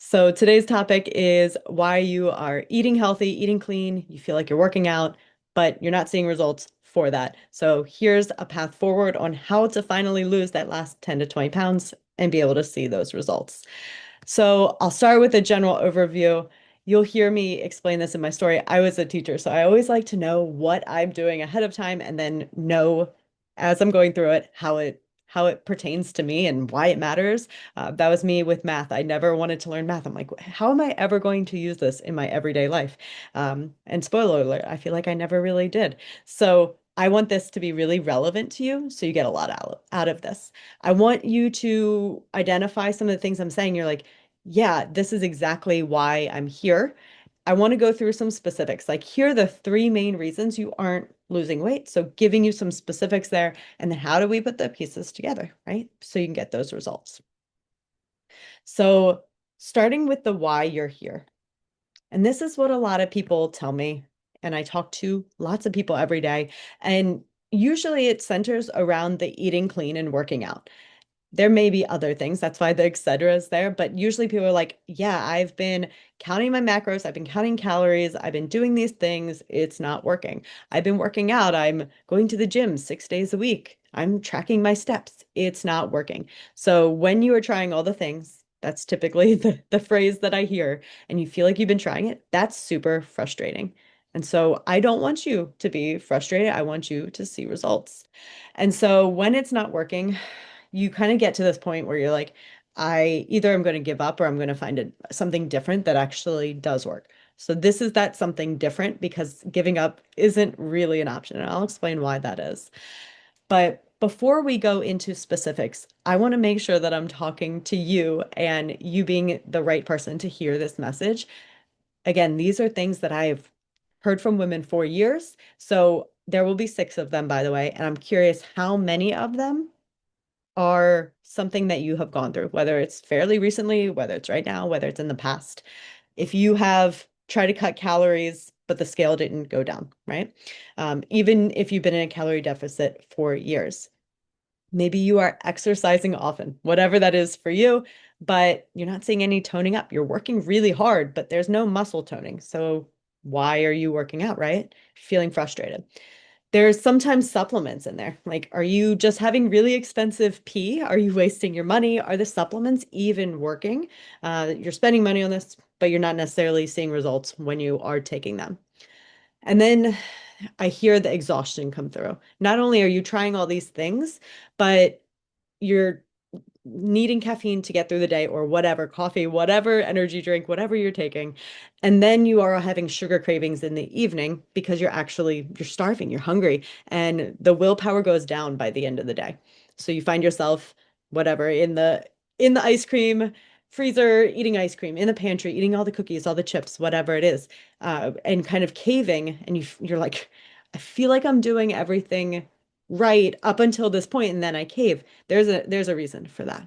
So today's topic is why you are eating healthy, eating clean, you feel like you're working out, but you're not seeing results for that. So here's a path forward on how to finally lose that last 10 to 20 pounds and be able to see those results. So I'll start with a general overview. You'll hear me explain this in my story. I was a teacher, so I always like to know what I'm doing ahead of time and then know as I'm going through it how it pertains to me and why it matters. That was me with math. I never wanted to learn math. I'm like, how am I ever going to use this in my everyday life? And spoiler alert, I feel like I never really did. So I want this to be really relevant to you, so you get a lot out of this. I want you to identify some of the things I'm saying. You're like, yeah, this is exactly why I'm here. I want to go through some specifics. Like, here are the three main reasons you aren't losing weight. So, giving you some specifics there. And then, how do we put the pieces together, right? So you can get those results. So, starting with the why you're here. And this is what a lot of people tell me. And I talk to lots of people every day. And usually it centers around the eating clean and working out. There may be other things. That's why the et cetera is there. But usually people are like, yeah, I've been counting my macros. I've been counting calories. I've been doing these things. It's not working. I've been working out. I'm going to the gym 6 days a week. I'm tracking my steps. It's not working. So when you are trying all the things, that's typically the phrase that I hear, and you feel like you've been trying it, that's super frustrating. And so I don't want you to be frustrated. I want you to see results. And so when it's not working, you kind of get to this point where you're like, I either I'm going to give up or I'm going to find something different that actually does work. So this is that something different because giving up isn't really an option. And I'll explain why that is. But before we go into specifics, I want to make sure that I'm talking to you and you being the right person to hear this message. Again, these are things that I've heard from women for years. So there will be six of them, by the way. And I'm curious how many of them are something that you have gone through, whether it's fairly recently, whether it's right now, whether it's in the past. If you have tried to cut calories, but the scale didn't go down, right? Even if you've been in a calorie deficit for years, maybe you are exercising often, whatever that is for you, but you're not seeing any toning up. You're working really hard, but there's no muscle toning. So why are you working out, right? Feeling frustrated. There's sometimes supplements in there. Like, are you just having really expensive pee? Are you wasting your money? Are the supplements even working? You're spending money on this, but you're not necessarily seeing results when you are taking them. And then I hear the exhaustion come through. Not only are you trying all these things, but you're needing caffeine to get through the day or whatever, coffee, whatever energy drink, whatever you're taking. And then you are having sugar cravings in the evening because you're starving, you're hungry, and the willpower goes down by the end of the day. So you find yourself whatever in the ice cream freezer eating ice cream, in the pantry eating all the cookies, all the chips, whatever it is, and kind of caving, and you're like, I feel like I'm doing everything right up until this point and then I cave. There's a reason for that.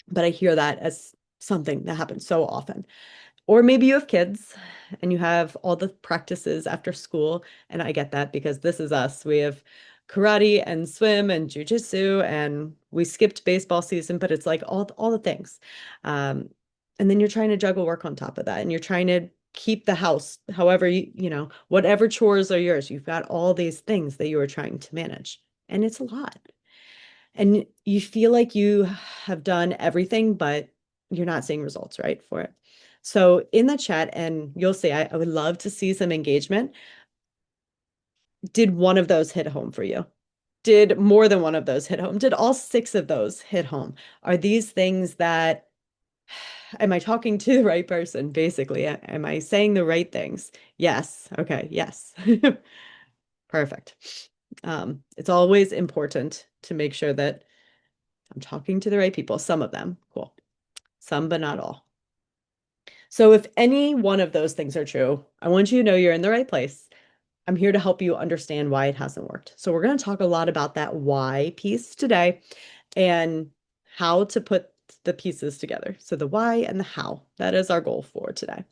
But I hear that as something that happens so often. Or maybe you have kids and you have all the practices after school, and I get that because this is us. We have karate and swim and jujitsu, and we skipped baseball season, but it's like all the things. Um, and then you're trying to juggle work on top of that, and you're trying to keep the house, however whatever chores are yours. You've got all these things that you are trying to manage, and it's a lot. And you feel like you have done everything, but you're not seeing results, right, for it. So in the chat, and you'll see, I would love to see some engagement. Did one of those hit home for you? Did more than one of those hit home? Did all six of those hit home? Are these things that, am I talking to the right person, basically? Am I saying the right things? Yes. Okay. Yes. Perfect. It's always important to make sure that I'm talking to the right people. Some of them, cool. Some, but not all. So if any one of those things are true, I want you to know you're in the right place. I'm here to help you understand why it hasn't worked. So we're going to talk a lot about that why piece today and how to put the pieces together. So the why and the how, that is our goal for today.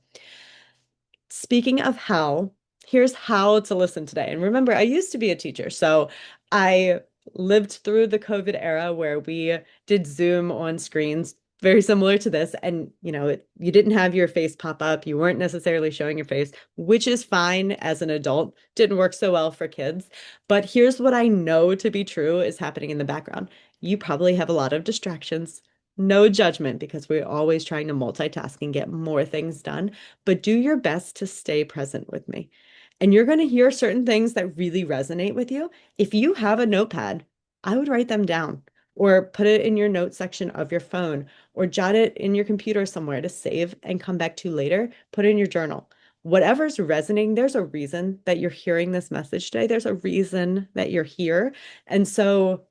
Speaking of how, here's how to listen today. And remember, I used to be a teacher, so I lived through the COVID era where we did Zoom on screens very similar to this. And, you didn't have your face pop up. You weren't necessarily showing your face, which is fine as an adult. Didn't work so well for kids. But here's what I know to be true is happening in the background. You probably have a lot of distractions. No judgment because we're always trying to multitask and get more things done. But do your best to stay present with me. And you're going to hear certain things that really resonate with you. If you have a notepad, I would write them down or put it in your notes section of your phone or jot it in your computer somewhere to save and come back to later. Put it in your journal. Whatever's resonating, there's a reason that you're hearing this message today. There's a reason that you're here. And so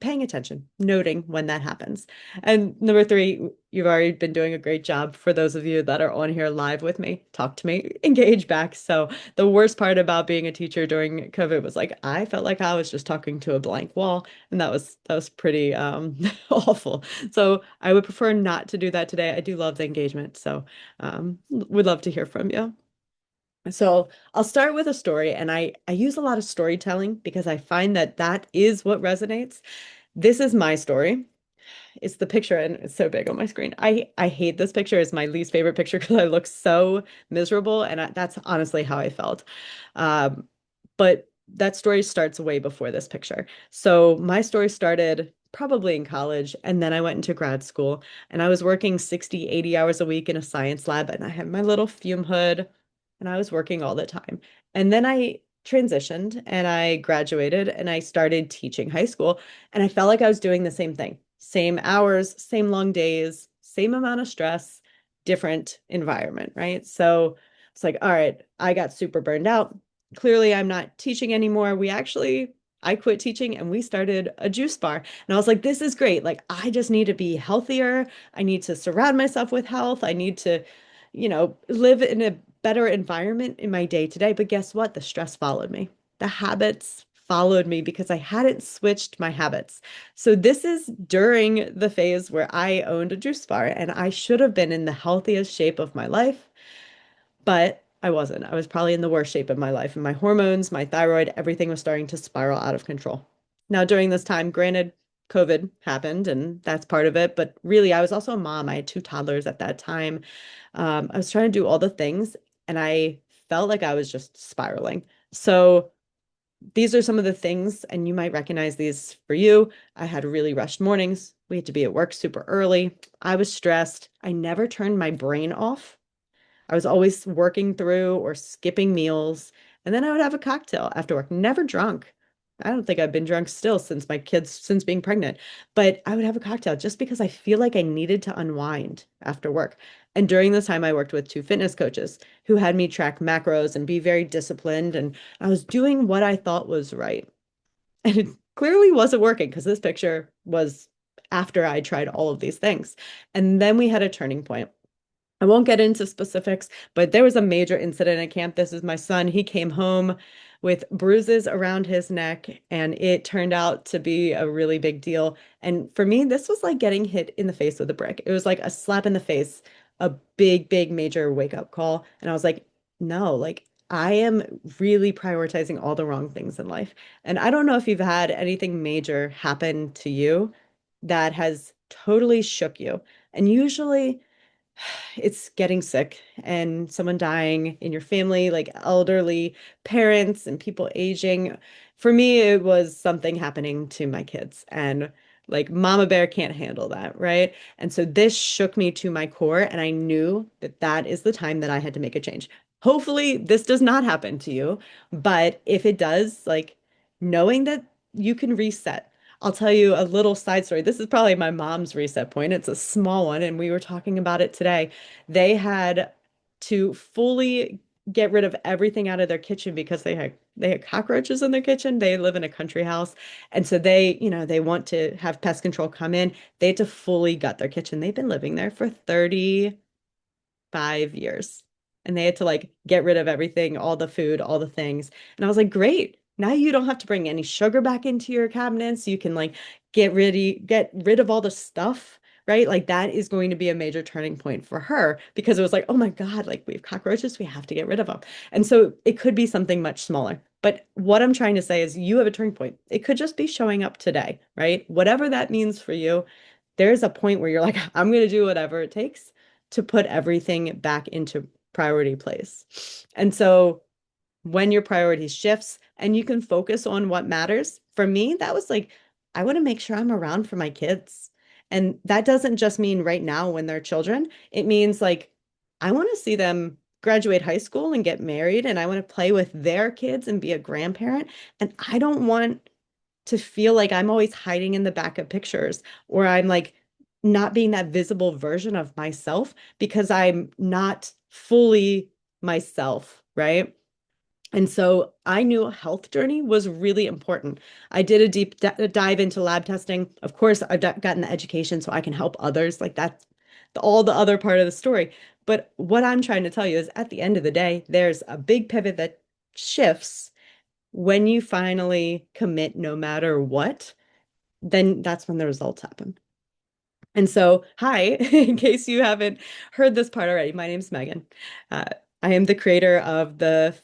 paying attention, noting when that happens. And number three, you've already been doing a great job for those of you that are on here live with me. Talk to me, engage back. So the worst part about being a teacher during COVID was like I felt like I was just talking to a blank wall, and that was pretty awful. So I would prefer not to do that today. I do love the engagement, so would love to hear from you. So I'll start with a story, and I use a lot of storytelling because I find that that is what resonates. This is my story. It's the picture, and it's so big on my screen. I hate this picture. It's my least favorite picture because I look so miserable, and that's honestly how I felt. But that story starts way before this picture. So my story started probably in college, and then I went into grad school, and I was working 60, 80 hours a week in a science lab, and I had my little fume hood, and I was working all the time. And then I transitioned and I graduated and I started teaching high school, and I felt like I was doing the same thing. Same hours, same long days, same amount of stress, different environment, right? So it's like, all right, I got super burned out. Clearly, I'm not teaching anymore. I quit teaching and we started a juice bar. And I was like, this is great. Like, I just need to be healthier. I need to surround myself with health. I need to, live in a better environment in my day to day. But guess what? The stress followed me. The habits followed me because I hadn't switched my habits. So this is during the phase where I owned a juice bar and I should have been in the healthiest shape of my life, but I wasn't. I was probably in the worst shape of my life, and my hormones, my thyroid, everything was starting to spiral out of control. Now, during this time, granted, COVID happened and that's part of it, but really, I was also a mom. I had two toddlers at that time. I was trying to do all the things and I felt like I was just spiraling. So, these are some of the things, and you might recognize these for you. I had really rushed mornings. We had to be at work super early. I was stressed. I never turned my brain off. I was always working through or skipping meals. And then I would have a cocktail after work, never drunk. I don't think I've been drunk still since being pregnant, but I would have a cocktail just because I feel like I needed to unwind after work. And during this time, I worked with two fitness coaches who had me track macros and be very disciplined. And I was doing what I thought was right. And it clearly wasn't working because this picture was after I tried all of these things. And then we had a turning point. I won't get into specifics, but there was a major incident at camp. This is my son. He came home with bruises around his neck, and it turned out to be a really big deal. And for me, this was like getting hit in the face with a brick. It was like a slap in the face, a big, big, major wake up call. And I was like, no, like I am really prioritizing all the wrong things in life. And I don't know if you've had anything major happen to you that has totally shook you. And usually, it's getting sick and someone dying in your family, like elderly parents and people aging. For me, it was something happening to my kids, and like Mama Bear can't handle that, right? And so this shook me to my core, and I knew that that is the time that I had to make a change. Hopefully, this does not happen to you, but if it does, like knowing that you can reset. I'll tell you a little side story. This is probably my mom's reset point. It's a small one, and we were talking about it today. They had to fully get rid of everything out of their kitchen because they had cockroaches in their kitchen. They live in a country house, and so they want to have pest control come in. They had to fully gut their kitchen. They've been living there for 35 years. And they had to like get rid of everything, all the food, all the things. And I was like, great. Now you don't have to bring any sugar back into your cabinets. You can like get rid of all the stuff, right? Like that is going to be a major turning point for her because it was like, oh my God, like we have cockroaches, we have to get rid of them. And so it could be something much smaller. But what I'm trying to say is you have a turning point. It could just be showing up today, right? Whatever that means for you, there's a point where you're like, I'm going to do whatever it takes to put everything back into priority place. And so when your priorities shifts and you can focus on what matters. For me, that was like, I want to make sure I'm around for my kids. And that doesn't just mean right now when they're children. It means like, I want to see them graduate high school and get married, and I want to play with their kids and be a grandparent. And I don't want to feel like I'm always hiding in the back of pictures or I'm like not being that visible version of myself because I'm not fully myself, right? And so I knew a health journey was really important. I did a deep dive into lab testing. Of course, I've gotten the education so I can help others. Like that's all the other part of the story. But what I'm trying to tell you is at the end of the day, there's a big pivot that shifts when you finally commit no matter what, then that's when the results happen. And so, hi, in case you haven't heard this part already, my name's Megan. Uh, I am the creator of the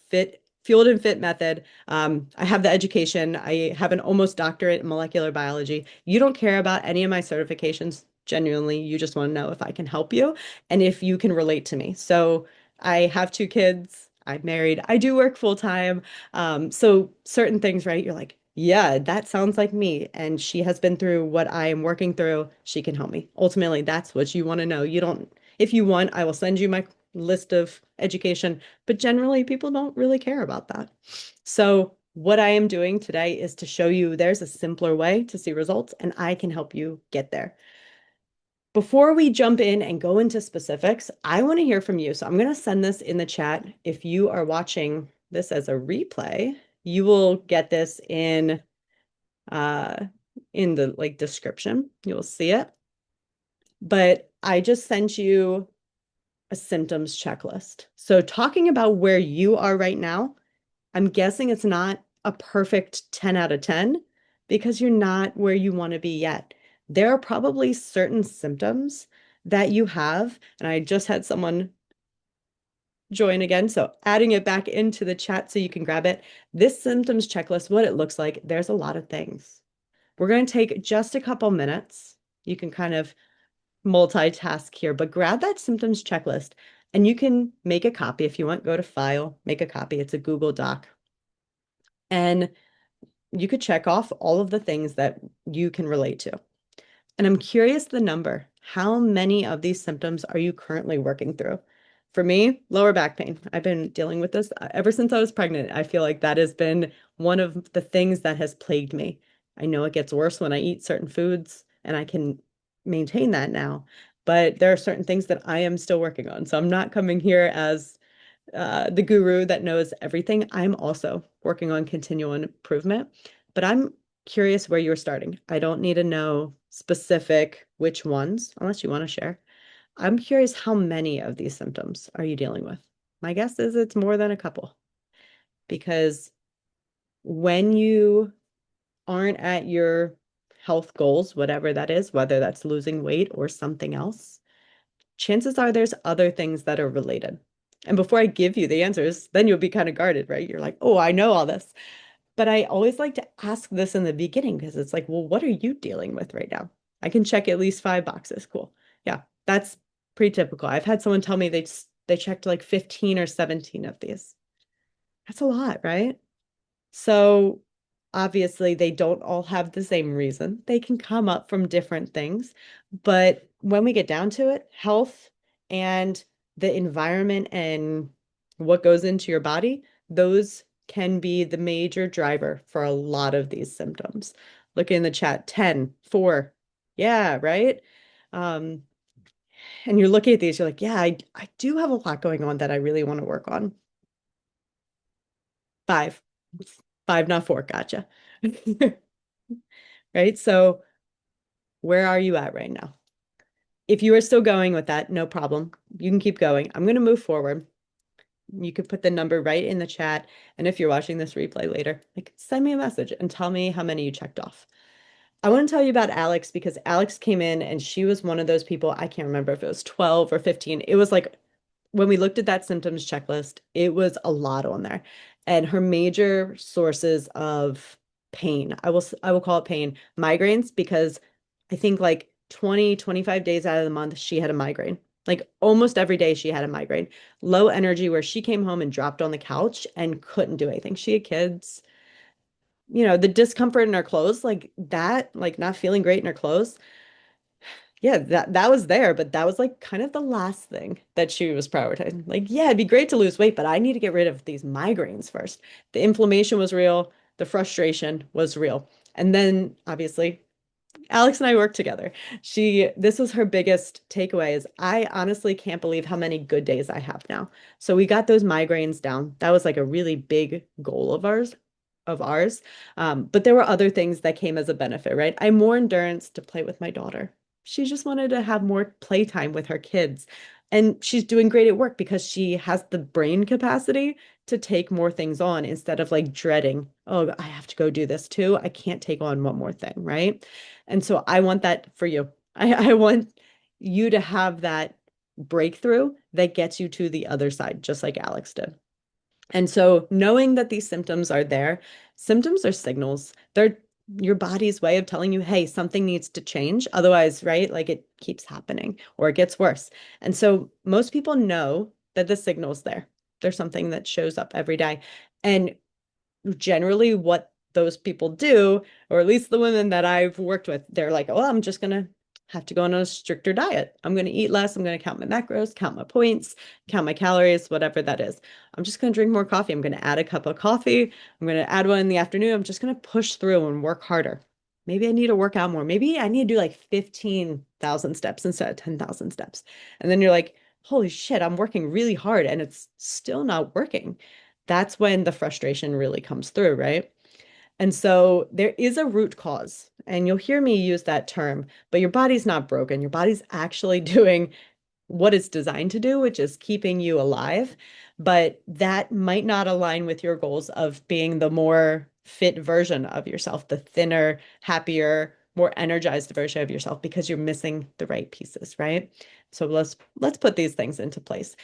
Fueled and Fit method. I have the education. I have an almost doctorate in molecular biology. You don't care about any of my certifications, genuinely. You just want to know if I can help you and if you can relate to me. So I have two kids. I'm married. I do work full time. So certain things, right? You're like, yeah, that sounds like me. And she has been through what I am working through. She can help me. Ultimately, that's what you want to know. You don't, if you want, I will send you my list of education, but generally people don't really care about that. So what I am doing today is to show you there's a simpler way to see results and I can help you get there. Before we jump in and go into specifics, I want to hear from you. So I'm going to send this in the chat. If you are watching this as a replay, you will get this uh in the like description. You'll see it. But I just sent you a symptoms checklist. So talking about where you are right now, I'm guessing it's not a perfect 10 out of 10 because you're not where you want to be yet. There are probably certain symptoms that you have, and I just had someone join again. So adding it back into the chat so you can grab it. This symptoms checklist, what it looks like, there's a lot of things. We're going to take just a couple minutes. You can kind of multitask here, but grab that symptoms checklist and you can make a copy if you want. Go to File, make a copy. It's a Google Doc. And you could check off all of the things that you can relate to. And I'm curious the number. How many of these symptoms are you currently working through? For me, lower back pain. I've been dealing with this ever since I was pregnant. I feel like that has been one of the things that has plagued me. I know it gets worse when I eat certain foods, and I can maintain that now. But there are certain things that I am still working on. So I'm not coming here as the guru that knows everything. I'm also working on continual improvement, but I'm curious where you're starting. I don't need to know specific which ones, unless you want to share. I'm curious how many of these symptoms are you dealing with? My guess is it's more than a couple because when you aren't at your health goals, whatever that is, whether that's losing weight or something else, chances are there's other things that are related. And before I give you the answers, then you'll be kind of guarded, right? You're like, oh, I know all this. But I always like to ask this in the beginning because it's like, well, what are you dealing with right now? I can check at least 5 boxes. Cool. Yeah, that's pretty typical. I've had someone tell me they checked like 15 or 17 of these. That's a lot, right? So obviously, they don't all have the same reason. They can come up from different things. But when we get down to it, health and the environment and what goes into your body, those can be the major driver for a lot of these symptoms. Look in the chat, 10, 4. Yeah, right? Um, and you're looking at these, you're like, yeah, I do have a lot going on that I really want to work on. 5. 5, not 4. Gotcha. Right? So where are you at right now? If you are still going with that, no problem. You can keep going. I'm going to move forward. You could put the number right in the chat. And if you're watching this replay later, like send me a message and tell me how many you checked off. I want to tell you about Alex because Alex came in and she was one of those people. I can't remember if it was 12 or 15. It was like when we looked at that symptoms checklist, it was a lot on there. And her major sources of pain, I will call it pain, migraines, because I think like 20, 25 days out of the month, she had a migraine. Like almost every day she had a migraine. Low energy where she came home and dropped on the couch and couldn't do anything. She had kids, the discomfort in her clothes, like that, like not feeling great in her clothes. Yeah, that was there, but that was like kind of the last thing that she was prioritizing. Like, yeah, it'd be great to lose weight, but I need to get rid of these migraines first. The inflammation was real, the frustration was real. And then obviously Alex and I worked together. This was her biggest takeaway is I honestly can't believe how many good days I have now. So we got those migraines down. That was like a really big goal of ours. But there were other things that came as a benefit, right? I had more endurance to play with my daughter. She just wanted to have more playtime with her kids. And she's doing great at work because she has the brain capacity to take more things on instead of like dreading, oh, I have to go do this too. I can't take on one more thing, right? And so I want that for you. I want you to have that breakthrough that gets you to the other side, just like Alex did. And so knowing that these symptoms are there, symptoms are signals. They're your body's way of telling you, hey, something needs to change. Otherwise, right, like it keeps happening or it gets worse. And so most people know that the signal's there. There's something that shows up every day. And generally what those people do, or at least the women that I've worked with, they're like, oh, I'm just gonna have to go on a stricter diet. I'm gonna eat less. I'm gonna count my macros, count my points, count my calories, whatever that is. I'm just gonna drink more coffee. I'm gonna add a cup of coffee. I'm gonna add one in the afternoon. I'm just gonna push through and work harder. Maybe I need to work out more. Maybe I need to do like 15,000 steps instead of 10,000 steps. And then you're like, holy shit, I'm working really hard and it's still not working. That's when the frustration really comes through, right? And so there is a root cause, and you'll hear me use that term, but your body's not broken. Your body's actually doing what it's designed to do, which is keeping you alive. But that might not align with your goals of being the more fit version of yourself, the thinner, happier, more energized version of yourself because you're missing the right pieces, right? So let's put these things into place,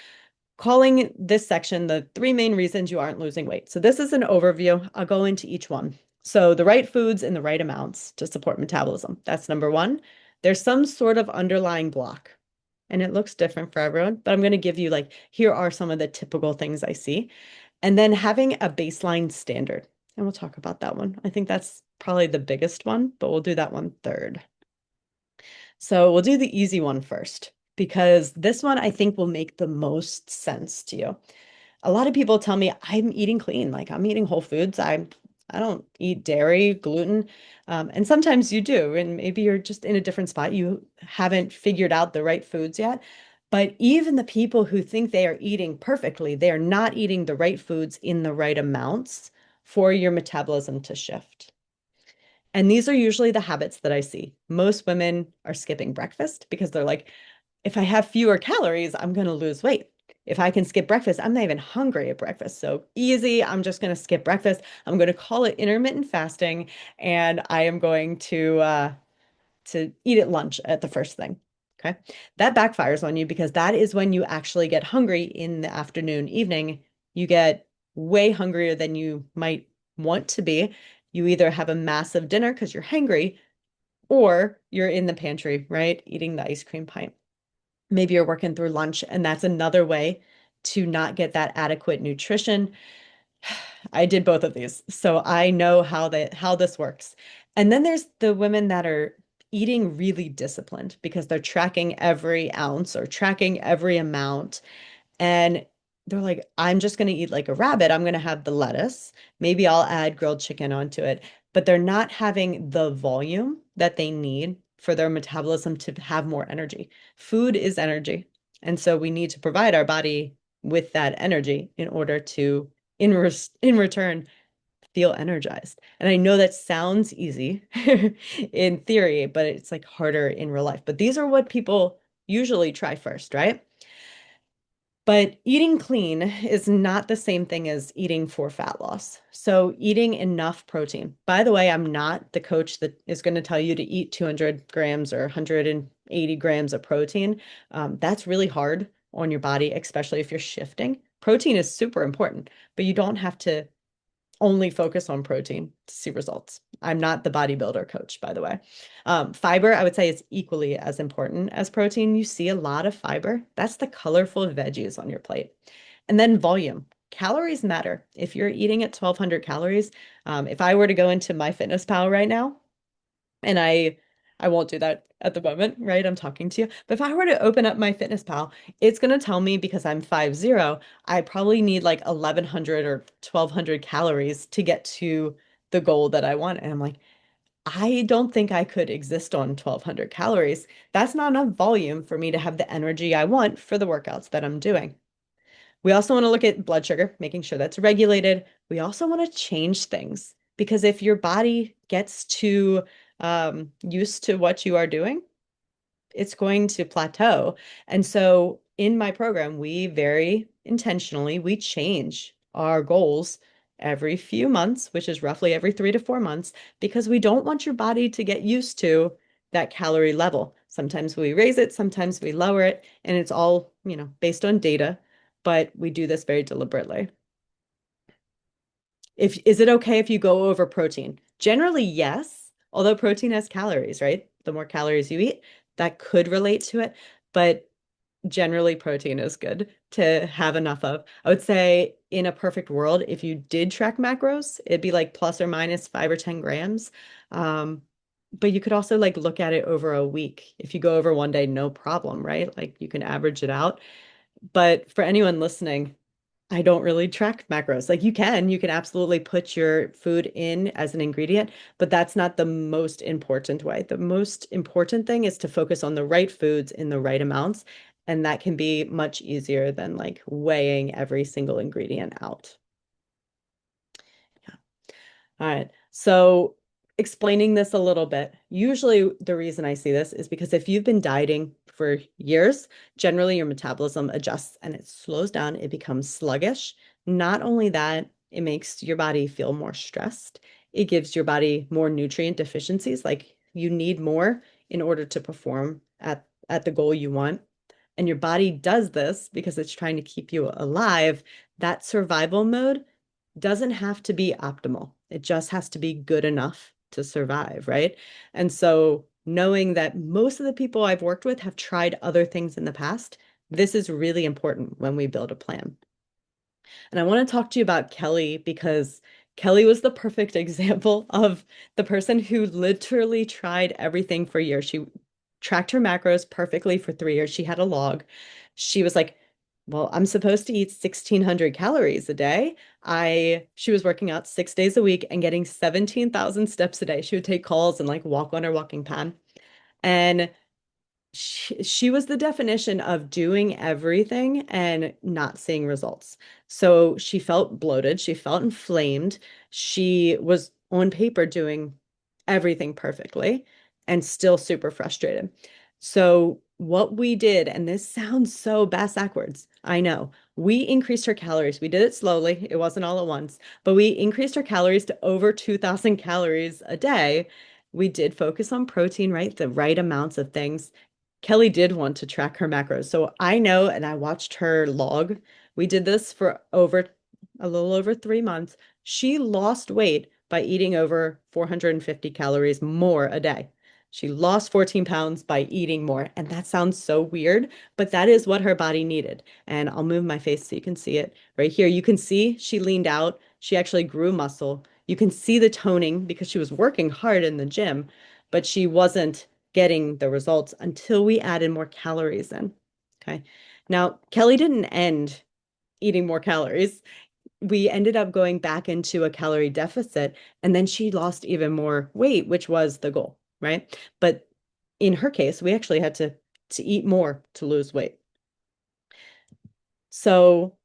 calling this section the three main reasons you aren't losing weight. So this is an overview. I'll go into each one. So the right foods in the right amounts to support metabolism. That's number one. There's some sort of underlying block, and it looks different for everyone, but I'm going to give you like, here are some of the typical things I see. And then having a baseline standard. And we'll talk about that one. I think that's probably the biggest one, but we'll do that one third. So we'll do the easy one first, because this one I think will make the most sense to you. A lot of people tell me I'm eating clean, like I'm eating whole foods. I don't eat dairy, gluten. And sometimes you do, and maybe you're just in a different spot. You haven't figured out the right foods yet. But even the people who think they are eating perfectly, they are not eating the right foods in the right amounts for your metabolism to shift. And these are usually the habits that I see. Most women are skipping breakfast because they're like, if I have fewer calories, I'm going to lose weight. If I can skip breakfast, I'm not even hungry at breakfast. So easy, I'm just going to skip breakfast. I'm going to call it intermittent fasting, and I am going to eat at lunch at the first thing. Okay. That backfires on you because that is when you actually get hungry in the afternoon, evening. You get way hungrier than you might want to be. You either have a massive dinner because you're hungry, or you're in the pantry, right? Eating the ice cream pint. Maybe you're working through lunch, and that's another way to not get that adequate nutrition. I did both of these, so I know how this works. And then there's the women that are eating really disciplined because they're tracking every ounce or tracking every amount. And they're like, I'm just going to eat like a rabbit. I'm going to have the lettuce. Maybe I'll add grilled chicken onto it. But they're not having the volume that they need for their metabolism to have more energy. Food is energy. And so we need to provide our body with that energy in order to, in return, feel energized. And I know that sounds easy in theory, but it's like harder in real life. But these are what people usually try first, right? But eating clean is not the same thing as eating for fat loss. So eating enough protein. By the way, I'm not the coach that is going to tell you to eat 200 grams or 180 grams of protein. That's really hard on your body, especially if you're shifting. Protein is super important, but you don't have to only focus on protein to see results. I'm not the bodybuilder coach, by the way. Fiber, I would say, is equally as important as protein. You see a lot of fiber. That's the colorful veggies on your plate. And then volume. Calories matter. If you're eating at 1,200 calories, if I were to go into MyFitnessPal right now, and I won't do that at the moment, right? I'm talking to you. But if I were to open up MyFitnessPal, it's going to tell me because I'm 5'0", I probably need like 1,100 or 1,200 calories to get to the goal that I want. And I'm like, I don't think I could exist on 1,200 calories. That's not enough volume for me to have the energy I want for the workouts that I'm doing. We also want to look at blood sugar, making sure that's regulated. We also want to change things because if your body gets too used to what you are doing, it's going to plateau. And so in my program, we very intentionally, we change our goals every few months, which is roughly every 3 to 4 months, because we don't want your body to get used to that calorie level. Sometimes we raise it, sometimes we lower it, and it's all, based on data, but we do this very deliberately. Is it okay if you go over protein? Generally, yes, although protein has calories, right? The more calories you eat, that could relate to it, but generally protein is good to have enough of. I would say in a perfect world, if you did track macros, it'd be like plus or minus 5 or 10 grams. Um, but you could also like look at it over a week. If you go over one day, no problem, right? Like you can average it out. But for anyone listening, I don't really track macros. Like you can absolutely put your food in as an ingredient, but that's not the most important way. The most important thing is to focus on the right foods in the right amounts, and that can be much easier than like weighing every single ingredient out. All right. So explaining this a little bit, usually the reason I see this is because if you've been dieting for years, generally your metabolism adjusts and it slows down, it becomes sluggish. Not only that, it makes your body feel more stressed. It gives your body more nutrient deficiencies, like you need more in order to perform at the goal you want. And your body does this because it's trying to keep you alive. That survival mode doesn't have to be optimal. It just has to be good enough to survive, right? And so knowing that most of the people I've worked with have tried other things in the past, this is really important when we build a plan. And I want to talk to you about Kelly because Kelly was the perfect example of the person who literally tried everything for years. She tracked her macros perfectly for 3 years. She had a log. She was like, well, I'm supposed to eat 1,600 calories a day. She was working out 6 days a week and getting 17,000 steps a day. She would take calls and like walk on her walking pad. And she was the definition of doing everything and not seeing results. So she felt bloated, she felt inflamed, she was on paper doing everything perfectly and still super frustrated. So what we did, and this sounds so bass backwards, I know. We increased her calories. We did it slowly. It wasn't all at once, but we increased her calories to over 2,000 calories a day. We did focus on protein, right? The right amounts of things. Kelly did want to track her macros. So I know, and I watched her log. We did this for a little over 3 months. She lost weight by eating over 450 calories more a day. She lost 14 pounds by eating more. And that sounds so weird, but that is what her body needed. And I'll move my face so you can see it right here. You can see she leaned out. She actually grew muscle. You can see the toning because she was working hard in the gym, but she wasn't getting the results until we added more calories in. Okay. Now, Kelly didn't end eating more calories. We ended up going back into a calorie deficit, and then she lost even more weight, which was the goal, right? But in her case, we actually had to eat more to lose weight. So,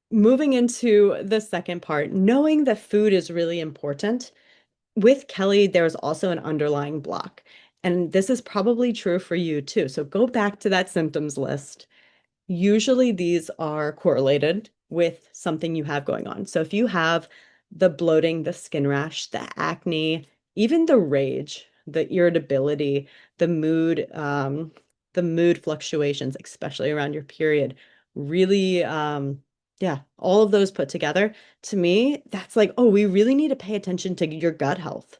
moving into the second part, knowing that food is really important. With Kelly, there's also an underlying block. And this is probably true for you too. So go back to that symptoms list. Usually these are correlated with something you have going on. So if you have the bloating, the skin rash, the acne, even the rage, the irritability, the mood fluctuations, especially around your period, really Yeah, all of those put together, to me, that's like, oh, we really need to pay attention to your gut health.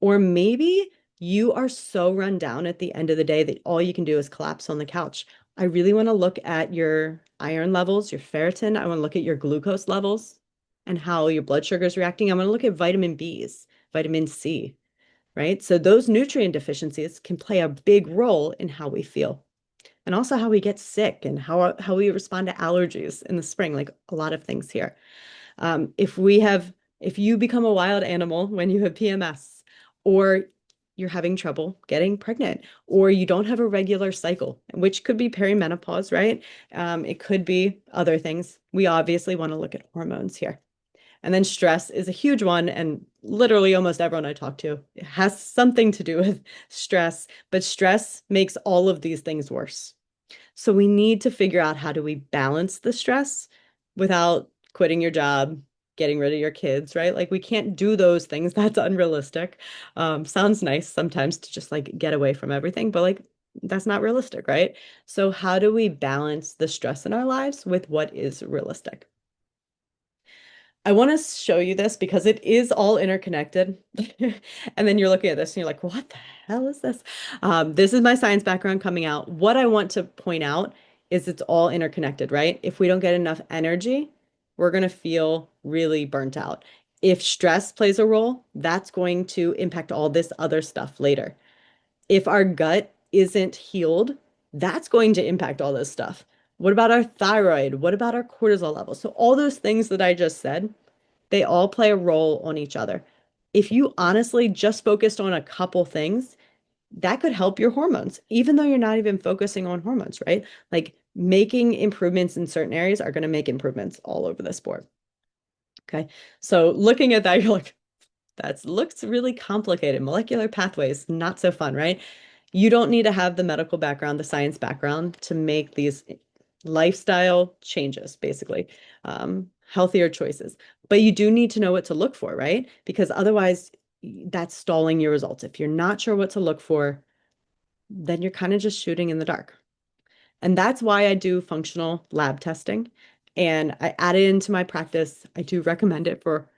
Or maybe you are so run down at the end of the day that all you can do is collapse on the couch. I really want to look at your iron levels, your ferritin. I want to look at your glucose levels and how your blood sugar is reacting. I want to look at vitamin Bs, vitamin C, right? So those nutrient deficiencies can play a big role in how we feel and also how we get sick and how we respond to allergies in the spring, like a lot of things here. If we have, if you become a wild animal when you have PMS, or you're having trouble getting pregnant, or you don't have a regular cycle, which could be perimenopause, right? It could be other things. We obviously want to look at hormones here. And then stress is a huge one, and literally almost everyone I talk to has something to do with stress, but stress makes all of these things worse. So we need to figure out how do we balance the stress without quitting your job, getting rid of your kids, right? Like we can't do those things. That's unrealistic. Sounds nice sometimes to just like get away from everything, but like that's not realistic, right? So how do we balance the stress in our lives with what is realistic? I want to show you this because it is all interconnected. And then you're looking at this and you're like, what the hell is this? This is my science background coming out. What I want to point out is it's all interconnected, right? If we don't get enough energy, we're going to feel really burnt out. If stress plays a role, that's going to impact all this other stuff later. If our gut isn't healed, that's going to impact all this stuff. What about our thyroid? What about our cortisol levels? So all those things that I just said, they all play a role on each other. If you honestly just focused on a couple things, that could help your hormones, even though you're not even focusing on hormones, right? Like making improvements in certain areas are going to make improvements all over this board. Okay. So looking at that, you're like, that looks really complicated. Molecular pathways, not so fun, right? You don't need to have the medical background, the science background to make these lifestyle changes, basically, healthier choices. But you do need to know what to look for, right? Because otherwise, that's stalling your results. If you're not sure what to look for, then you're kind of just shooting in the dark. And that's why I do functional lab testing. And I add it into my practice. I do recommend it for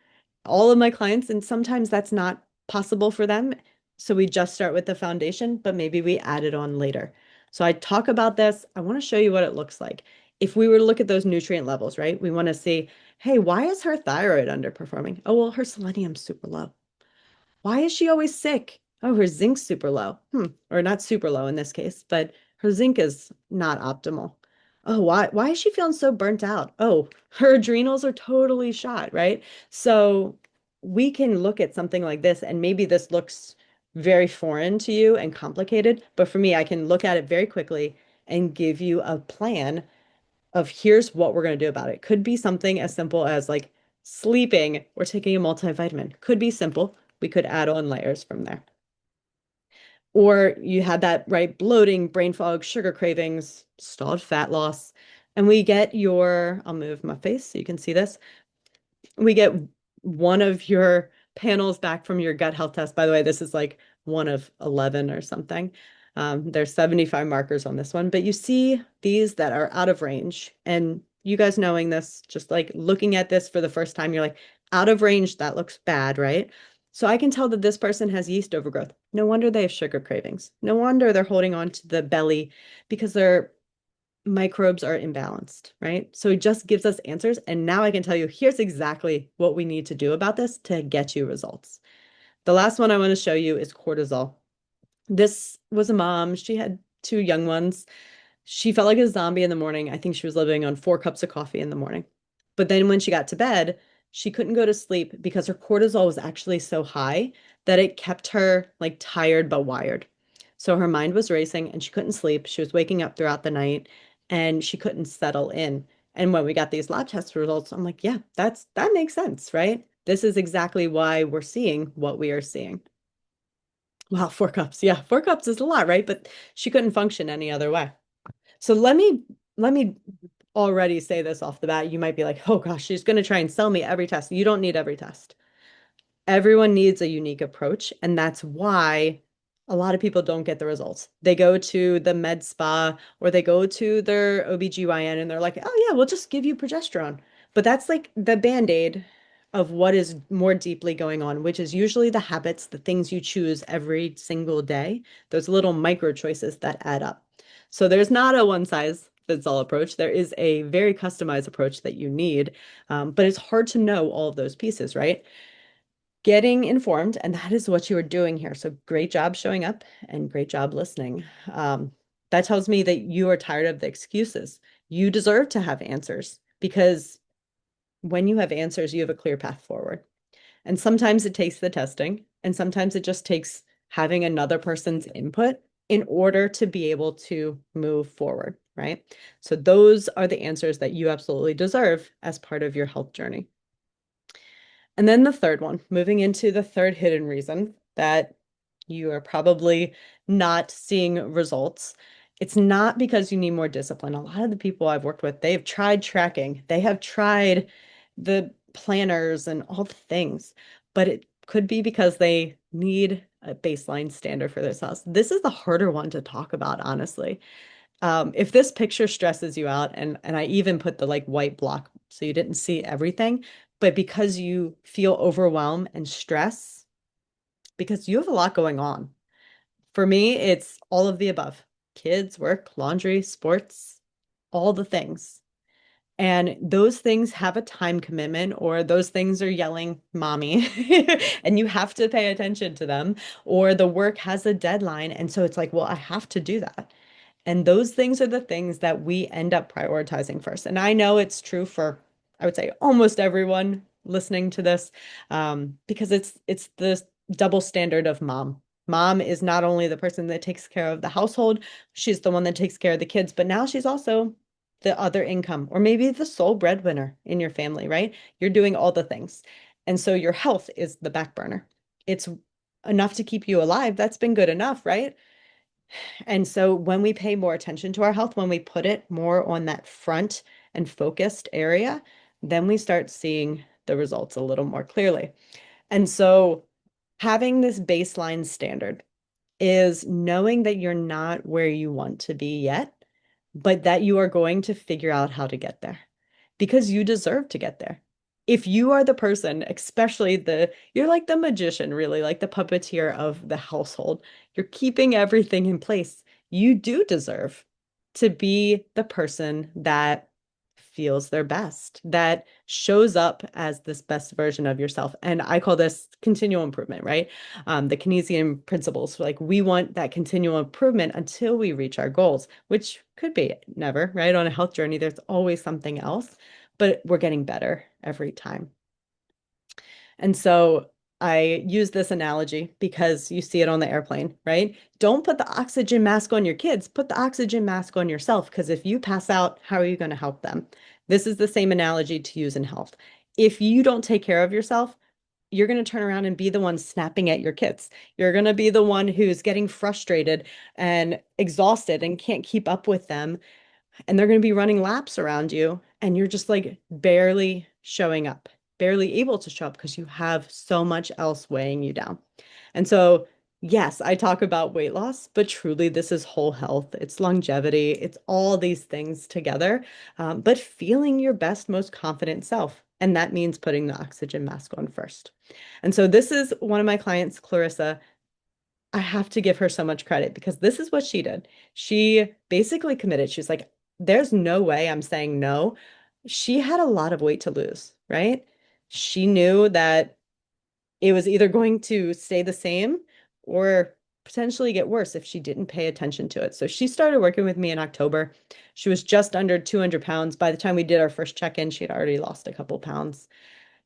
all of my clients, and sometimes that's not possible for them. So we just start with the foundation, but maybe we add it on later. So I talk about this. I want to show you what it looks like. If we were to look at those nutrient levels, right? We want to see, hey, why is her thyroid underperforming? Oh, well, her selenium's super low. Why is she always sick? Oh, her zinc's super low. Or not super low in this case, but her zinc is not optimal. Oh, why is she feeling so burnt out? Oh, her adrenals are totally shot, right? So we can look at something like this, and maybe this looks very foreign to you and complicated, but for me, I can look at it very quickly and give you a plan of here's what we're going to do about it. Could be something as simple as like sleeping or taking a multivitamin. Could be simple. We could add on layers from there. Or you had that, right, bloating, brain fog, sugar cravings, stalled fat loss. And we get your, I'll move my face so you can see this. We get one of your panels back from your gut health test. By the way, this is like one of 11 or something. There's 75 markers on this one, but you see these that are out of range. And you guys knowing this, just like looking at this for the first time, you're like, out of range, that looks bad, right? So I can tell that this person has yeast overgrowth. No wonder they have sugar cravings. No wonder they're holding on to the belly because their microbes are imbalanced, right? So it just gives us answers. And now I can tell you, here's exactly what we need to do about this to get you results. The last one I want to show you is cortisol. This was a mom. She had two young ones. She felt like a zombie in the morning. I think she was living on 4 cups of coffee in the morning. But then when she got to bed, she couldn't go to sleep because her cortisol was actually so high that it kept her like tired but wired. So her mind was racing and she couldn't sleep. She was waking up throughout the night and she couldn't settle in. And when we got these lab test results, I'm like, yeah, that makes sense, right? This is exactly why we're seeing what we are seeing. Wow, 4 cups. Yeah, 4 cups is a lot, right? But she couldn't function any other way. So let me already say this off the bat. You might be like, "Oh gosh, she's going to try and sell me every test." You don't need every test. Everyone needs a unique approach, and that's why a lot of people don't get the results. They go to the med spa or they go to their OBGYN and they're like, oh yeah, we'll just give you progesterone. But that's like the band-aid of what is more deeply going on, which is usually the habits, the things you choose every single day, those little micro choices that add up. So there's not a one size fits all approach. There is a very customized approach that you need, but it's hard to know all of those pieces, right? Getting informed, and that is what you are doing here. So great job showing up and great job listening. That tells me that you are tired of the excuses. You deserve to have answers because when you have answers, you have a clear path forward. And sometimes it takes the testing, and sometimes it just takes having another person's input in order to be able to move forward, right? So those are the answers that you absolutely deserve as part of your health journey. And then the third one, moving into the third hidden reason that you are probably not seeing results. It's not because you need more discipline. A lot of the people I've worked with, they've tried tracking, they have tried the planners and all the things, but it could be because they need a baseline standard for themselves. This is the harder one to talk about, honestly. If this picture stresses you out, and I even put the like white block so you didn't see everything, but because you feel overwhelmed and stress, because you have a lot going on. For me, it's all of the above. Kids, work, laundry, sports, all the things. And those things have a time commitment, or those things are yelling, mommy, and you have to pay attention to them, or the work has a deadline. And so it's like, well, I have to do that. And those things are the things that we end up prioritizing first. And I know it's true for, I would say, almost everyone listening to this, because it's the double standard of mom. Mom is not only the person that takes care of the household, she's the one that takes care of the kids, but now she's also the other income, or maybe the sole breadwinner in your family, right? You're doing all the things. And so your health is the back burner. It's enough to keep you alive. That's been good enough, right? And so when we pay more attention to our health, when we put it more on that front and focused area, then we start seeing the results a little more clearly. And so having this baseline standard is knowing that you're not where you want to be yet, but that you are going to figure out how to get there because you deserve to get there. If you are the person, especially you're like the magician, really, like the puppeteer of the household, you're keeping everything in place. You do deserve to be the person that feels their best, that shows up as this best version of yourself. And I call this continual improvement, right? The Keynesian principles, like we want that continual improvement until we reach our goals, which could be never, right? On a health journey, there's always something else, but we're getting better every time. And so I use this analogy because you see it on the airplane, right? Don't put the oxygen mask on your kids, put the oxygen mask on yourself, because if you pass out, how are you going to help them? This is the same analogy to use in health. If you don't take care of yourself, you're going to turn around and be the one snapping at your kids. You're going to be the one who's getting frustrated and exhausted and can't keep up with them, and they're going to be running laps around you and you're just like barely showing up, barely able to show up because you have so much else weighing you down. And so, yes, I talk about weight loss, but truly this is whole health. It's longevity. It's all these things together, but feeling your best, most confident self. And that means putting the oxygen mask on first. And so this is one of my clients, Clarissa. I have to give her so much credit because this is what she did. She basically committed. She was like, there's no way I'm saying no. She had a lot of weight to lose, right? She knew that it was either going to stay the same or potentially get worse if she didn't pay attention to it. So she started working with me in October. She was just under 200 pounds. By the time we did our first check-in, she had already lost a couple pounds.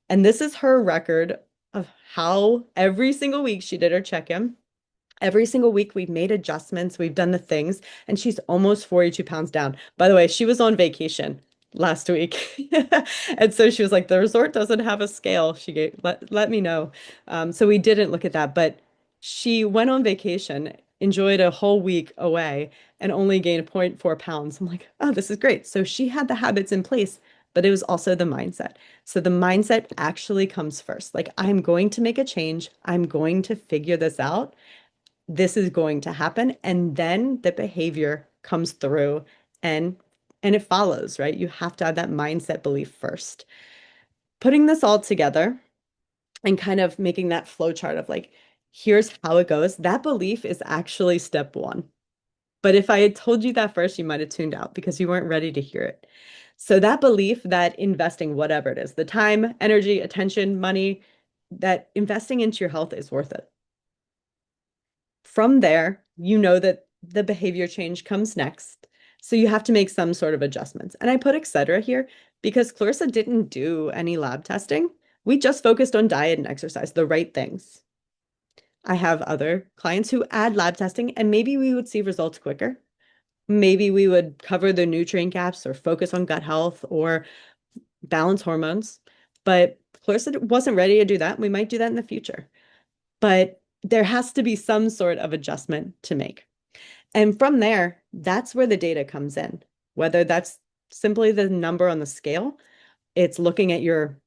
And this is her record of how every single week she did her check-in. Every single week, we've made adjustments, we've done the things, and she's almost 42 pounds down. By the way, she was on vacation last week. And so she was like, the resort doesn't have a scale. She gave, let me know. So we didn't look at that, but she went on vacation, enjoyed a whole week away, and only gained 0.4 pounds. I'm like, oh, this is great. So she had the habits in place, but it was also the mindset. So the mindset actually comes first. Like, I'm going to make a change. I'm going to figure this out. this is going to happen. And then the behavior comes through and it follows, right? You have to have that mindset belief first. Putting this all together and kind of making that flow chart of like, here's how it goes. That belief is actually step one. But if I had told you that first, you might have tuned out because you weren't ready to hear it. So that belief that investing, whatever it is, the time, energy, attention, money, that investing into your health is worth it. From there, you know that the behavior change comes next. So you have to make some sort of adjustments. And I put etc. here because Clarissa didn't do any lab testing. We just focused on diet and exercise, the right things. I have other clients who add lab testing, and maybe we would see results quicker. Maybe we would cover the nutrient gaps or focus on gut health or balance hormones. But Clarissa wasn't ready to do that. We might do that in the future. But there has to be some sort of adjustment to make. And from there, that's where the data comes in, whether that's simply the number on the scale, it's looking at your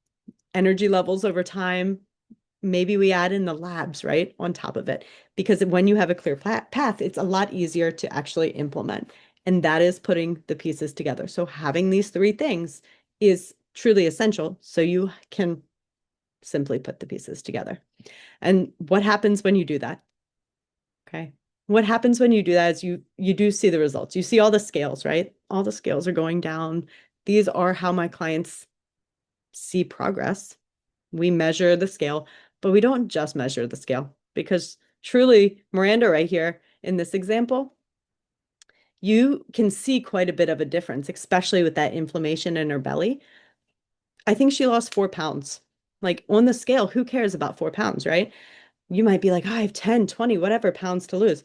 energy levels over time. Maybe we add in the labs, right, on top of it, because when you have a clear path, it's a lot easier to actually implement. And that is putting the pieces together. So having these three things is truly essential so you can simply put the pieces together. And what happens when you do that? Okay. What happens when you do that is you do see the results. You see all the scales, right? All the scales are going down. These are how my clients see progress. We measure the scale, but we don't just measure the scale because truly, Miranda right here in this example, you can see quite a bit of a difference, especially with that inflammation in her belly. I think she lost 4 pounds. Like on the scale, who cares about 4 pounds, right? You might be like, oh, I have 10, 20, whatever pounds to lose.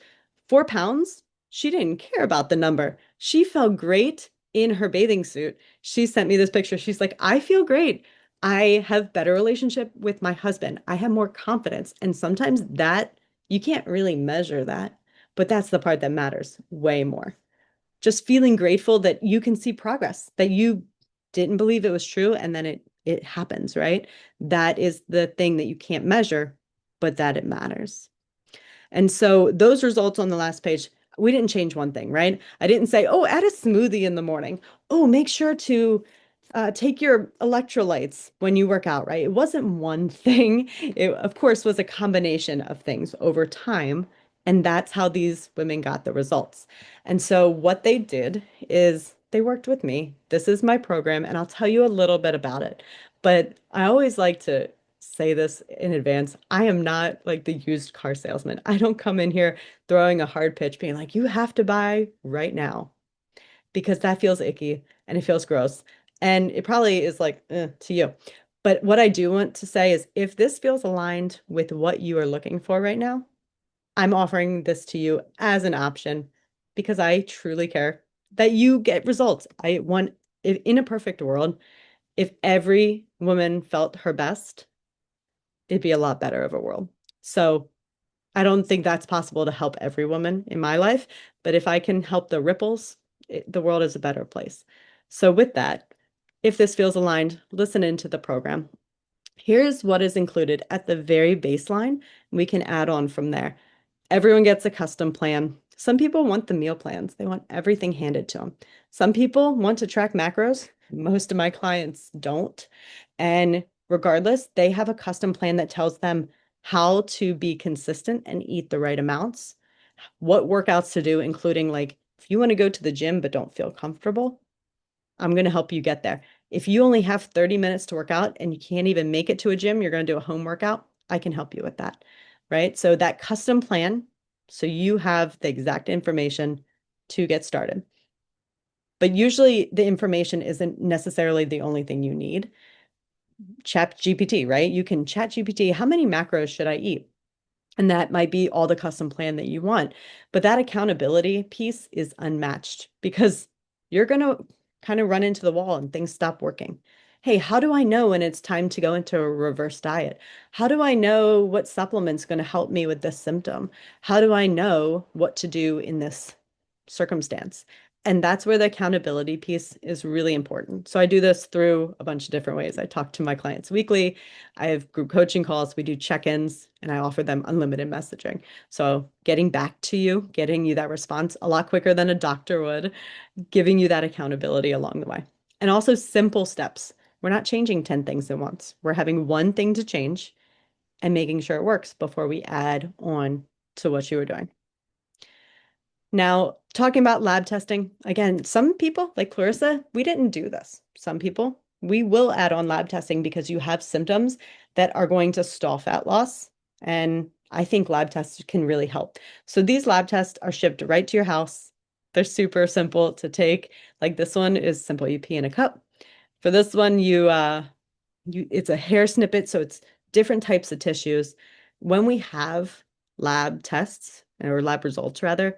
4 pounds, she didn't care about the number. She felt great in her bathing suit. She sent me this picture. She's like, I feel great. I have better relationship with my husband. I have more confidence. And sometimes that you can't really measure that, but that's the part that matters way more. Just feeling grateful that you can see progress, that you didn't believe it was true, and then it happens, right? That is the thing that you can't measure, but that it matters. And so those results on the last page, we didn't change one thing, right? I didn't say, oh, add a smoothie in the morning. Oh, make sure to take your electrolytes when you work out, right? It wasn't one thing. It, of course, was a combination of things over time. And that's how these women got the results. And so what they did is they worked with me. This is my program, and I'll tell you a little bit about it. But I always like to say this in advance. I am not like the used car salesman. I don't come in here throwing a hard pitch, being like, you have to buy right now, because that feels icky and it feels gross. And it probably is like to you. But what I do want to say is if this feels aligned with what you are looking for right now, I'm offering this to you as an option because I truly care that you get results. I want, if, in a perfect world, if every woman felt her best, it'd be a lot better of a world. So I don't think that's possible to help every woman in my life, but if I can help the ripples, the world is a better place. So with that, if this feels aligned, listen into the program. Here's what is included at the very baseline. We can add on from there. Everyone gets a custom plan. Some people want the meal plans. They want everything handed to them. Some people want to track macros. Most of my clients don't. And regardless, they have a custom plan that tells them how to be consistent and eat the right amounts, what workouts to do, including like if you want to go to the gym but don't feel comfortable, I'm going to help you get there. If you only have 30 minutes to work out and you can't even make it to a gym, you're going to do a home workout, I can help you with that, right? So that custom plan, so you have the exact information to get started. But usually the information isn't necessarily the only thing you need. Chat GPT, right? You can chat GPT, how many macros should I eat? And that might be all the custom plan that you want. But that accountability piece is unmatched because you're going to kind of run into the wall and things stop working. Hey, how do I know when it's time to go into a reverse diet? How do I know what supplement's going to help me with this symptom? How do I know what to do in this circumstance? And that's where the accountability piece is really important. So I do this through a bunch of different ways. I talk to my clients weekly. I have group coaching calls. We do check-ins and I offer them unlimited messaging. So getting back to you, getting you that response a lot quicker than a doctor would, giving you that accountability along the way. And also simple steps. We're not changing 10 things at once. We're having one thing to change and making sure it works before we add on to what you were doing. Now, talking about lab testing, again, some people, like Clarissa, we didn't do this. Some people, we will add on lab testing because you have symptoms that are going to stall fat loss. And I think lab tests can really help. So these lab tests are shipped right to your house. They're super simple to take. Like this one is simple. You pee in a cup. For this one, it's a hair snippet, so it's different types of tissues. When we have lab tests or lab results rather,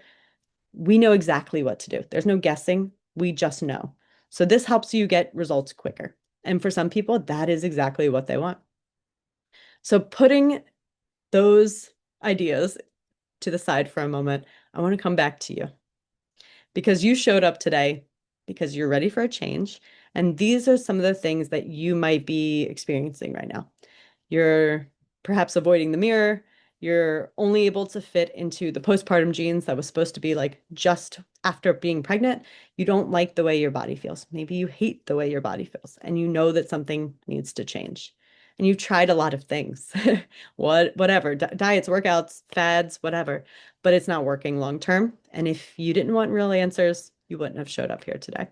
we know exactly what to do. There's no guessing. We just know. So this helps you get results quicker. And for some people, that is exactly what they want. So putting those ideas to the side for a moment, I want to come back to you because you showed up today because you're ready for a change. And these are some of the things that you might be experiencing right now. You're perhaps avoiding the mirror. You're only able to fit into the postpartum jeans that was supposed to be like just after being pregnant. You don't like the way your body feels. Maybe you hate the way your body feels and you know that something needs to change. And you've tried a lot of things, whatever, diets, workouts, fads, whatever, but it's not working long term. And if you didn't want real answers, you wouldn't have showed up here today.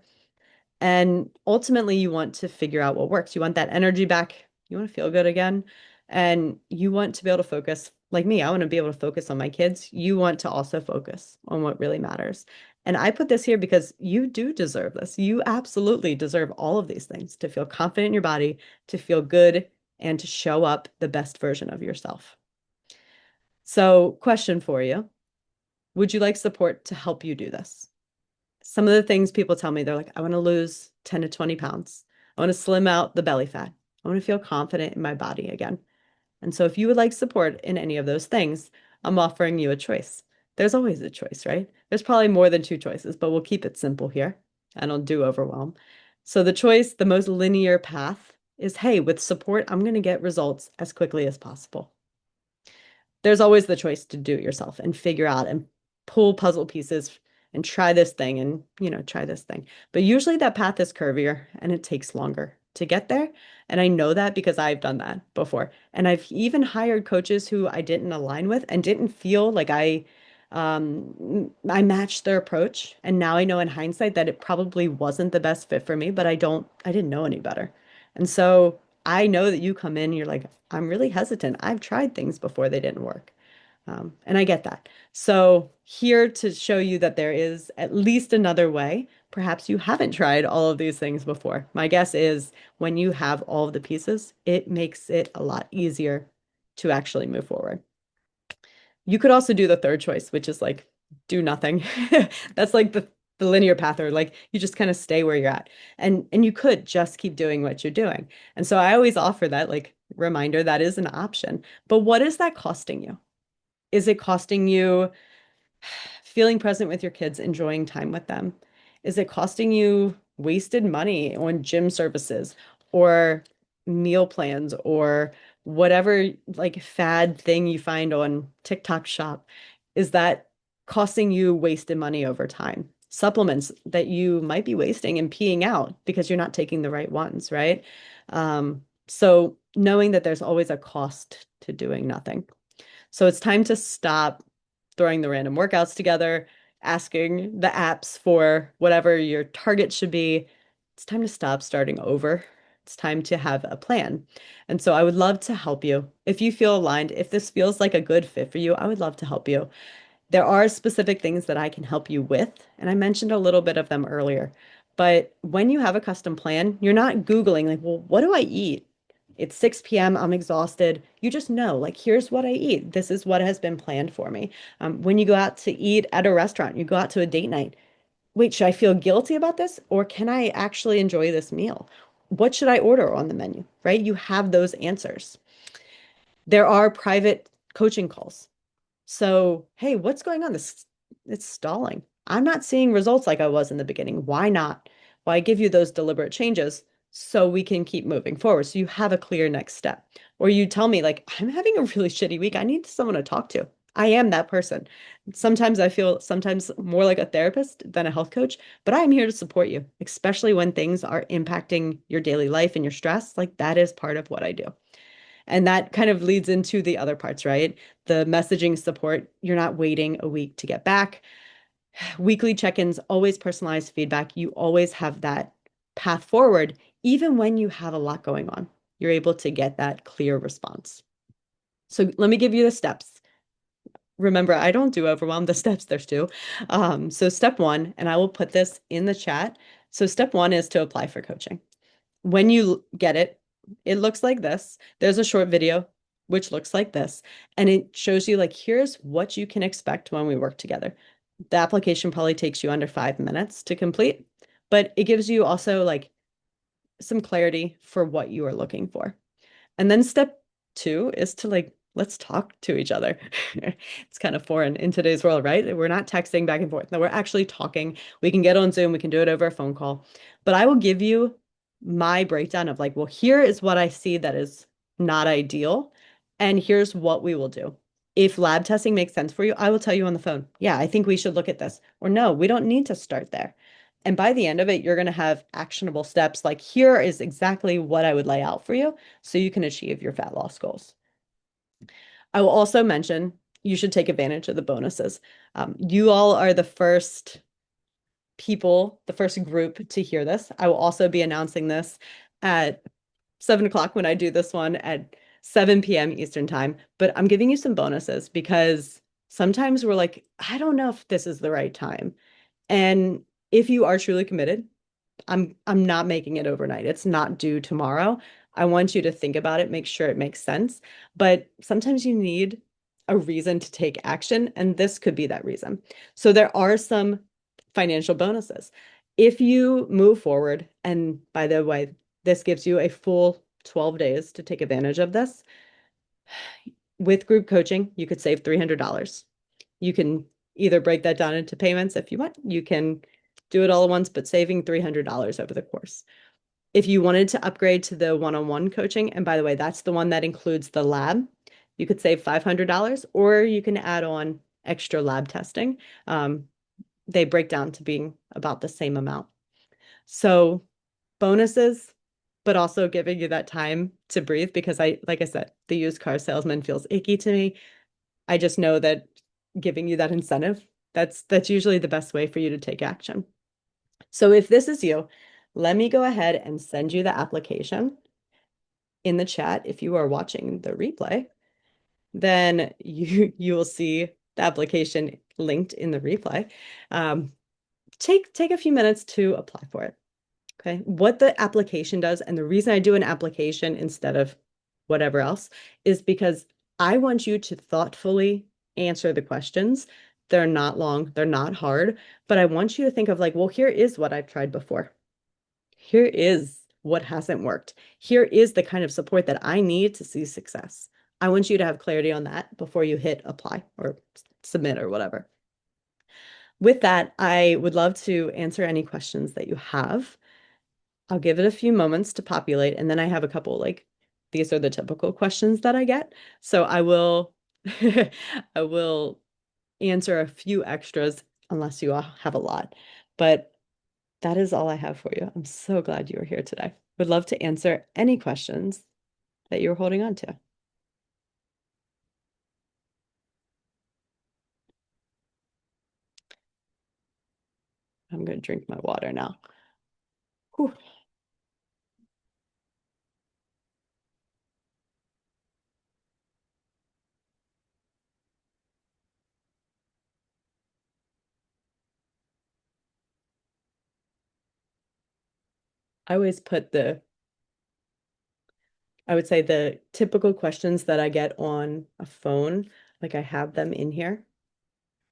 And ultimately, you want to figure out what works. You want that energy back. You want to feel good again. And you want to be able to focus, like me, I want to be able to focus on my kids. You want to also focus on what really matters. And I put this here because you do deserve this. You absolutely deserve all of these things to feel confident in your body, to feel good, and to show up the best version of yourself. So, question for you. Would you like support to help you do this? Some of the things people tell me, they're like, I want to lose 10 to 20 pounds. I want to slim out the belly fat. I want to feel confident in my body again. And so if you would like support in any of those things, I'm offering you a choice. There's always a choice, right? There's probably more than two choices, but we'll keep it simple here. I don't do overwhelm. So the choice, the most linear path is, hey, with support, I'm going to get results as quickly as possible. There's always the choice to do it yourself and figure out and pull puzzle pieces and try this thing and, try this thing. But usually that path is curvier and it takes longer to get there. And I know that because I've done that before. And I've even hired coaches who I didn't align with and didn't feel like I matched their approach. And now I know in hindsight that it probably wasn't the best fit for me, but I didn't know any better. And so I know that you come in, you're like, I'm really hesitant. I've tried things before they didn't work. And I get that. So here to show you that there is at least another way. Perhaps you haven't tried all of these things before. My guess is when you have all of the pieces, it makes it a lot easier to actually move forward. You could also do the third choice, which is like do nothing. That's like the linear path, or like you just kind of stay where you're at. And you could just keep doing what you're doing. And so I always offer that like reminder that is an option. But what is that costing you? Is it costing you feeling present with your kids, enjoying time with them? Is it costing you wasted money on gym services or meal plans or whatever like fad thing you find on TikTok shop? Is that costing you wasted money over time? Supplements that you might be wasting and peeing out because you're not taking the right ones, right? So knowing that there's always a cost to doing nothing. So it's time to stop throwing the random workouts together, asking the apps for whatever your target should be. It's time to stop starting over. It's time to have a plan. And so I would love to help you. If you feel aligned, if this feels like a good fit for you, I would love to help you. There are specific things that I can help you with, and I mentioned a little bit of them earlier. But when you have a custom plan, you're not Googling, like, well, what do I eat? It's 6 p.m. I'm exhausted. You just know, like, here's what I eat. This is what has been planned for me. When you go out to eat at a restaurant, you go out to a date night. Wait, should I feel guilty about this? Or can I actually enjoy this meal? What should I order on the menu, right? You have those answers. There are private coaching calls. So, hey, what's going on? This it's stalling. I'm not seeing results like I was in the beginning. Why not? Well, I give you those deliberate changes so we can keep moving forward. So you have a clear next step. Or you tell me, like, I'm having a really shitty week. I need someone to talk to. I am that person. Sometimes I feel sometimes more like a therapist than a health coach, but I'm here to support you, especially when things are impacting your daily life and your stress. Like that is part of what I do. And that kind of leads into the other parts, right? The messaging support. You're not waiting a week to get back. Weekly check-ins, always personalized feedback. You always have that path forward, even when you have a lot going on. You're able to get that clear response. So let me give you the steps. Remember, I don't do overwhelm. The steps, there's two. So step one, and I will put this in the chat. So step one is to apply for coaching. When you get it, it looks like this. There's a short video which looks like this, and it shows you like here's what you can expect when we work together. The application probably takes you under 5 minutes to complete, but it gives you also like some clarity for what you are looking for. And then step two is to like, let's talk to each other. It's kind of foreign in today's world, right? We're not texting back and forth. No, we're actually talking. We can get on Zoom, we can do it over a phone call. But I will give you my breakdown of like, well, here is what I see that is not ideal. And here's what we will do. If lab testing makes sense for you, I will tell you on the phone, yeah, I think we should look at this. Or no, we don't need to start there. And by the end of it, you're going to have actionable steps like, here is exactly what I would lay out for you so you can achieve your fat loss goals. I will also mention you should take advantage of the bonuses. You all are the first people, the first group to hear this. I will also be announcing this at 7 o'clock when I do this one at 7 p.m. Eastern time. But I'm giving you some bonuses because sometimes we're like, I don't know if this is the right time. And if you are truly committed, I'm not making it overnight. It's not due tomorrow. I want you to think about it, make sure it makes sense. But sometimes you need a reason to take action, and this could be that reason. So there are some financial bonuses. If you move forward, and by the way, this gives you a full 12 days to take advantage of this. With group coaching, you could save $300. You can either break that down into payments if you want. You can do it all at once, but saving $300 over the course. If you wanted to upgrade to the one-on-one coaching, and by the way, that's the one that includes the lab, you could save $500, or you can add on extra lab testing. They break down to being about the same amount. So bonuses, but also giving you that time to breathe because like I said, the used car salesman feels icky to me. I just know that giving you that incentive, that's usually the best way for you to take action. So if this is you, let me go ahead and send you the application in the chat. If you are watching the replay, then you will see the application linked in the replay. Take a few minutes to apply for it. Okay. What the application does, and the reason I do an application instead of whatever else, is because I want you to thoughtfully answer the questions. They're not long, they're not hard, but I want you to think of like, well, here is what I've tried before. Here is what hasn't worked. Here is the kind of support that I need to see success. I want you to have clarity on that before you hit apply or submit or whatever. With that, I would love to answer any questions that you have. I'll give it a few moments to populate, and then I have a couple like these are the typical questions that I get. So I will I will answer a few extras unless you all have a lot. But that is all I have for you. I'm so glad you were here today. Would love to answer any questions that you're holding on to. I'm going to drink my water now. Whew. I always put I would say the typical questions that I get on a phone, like I have them in here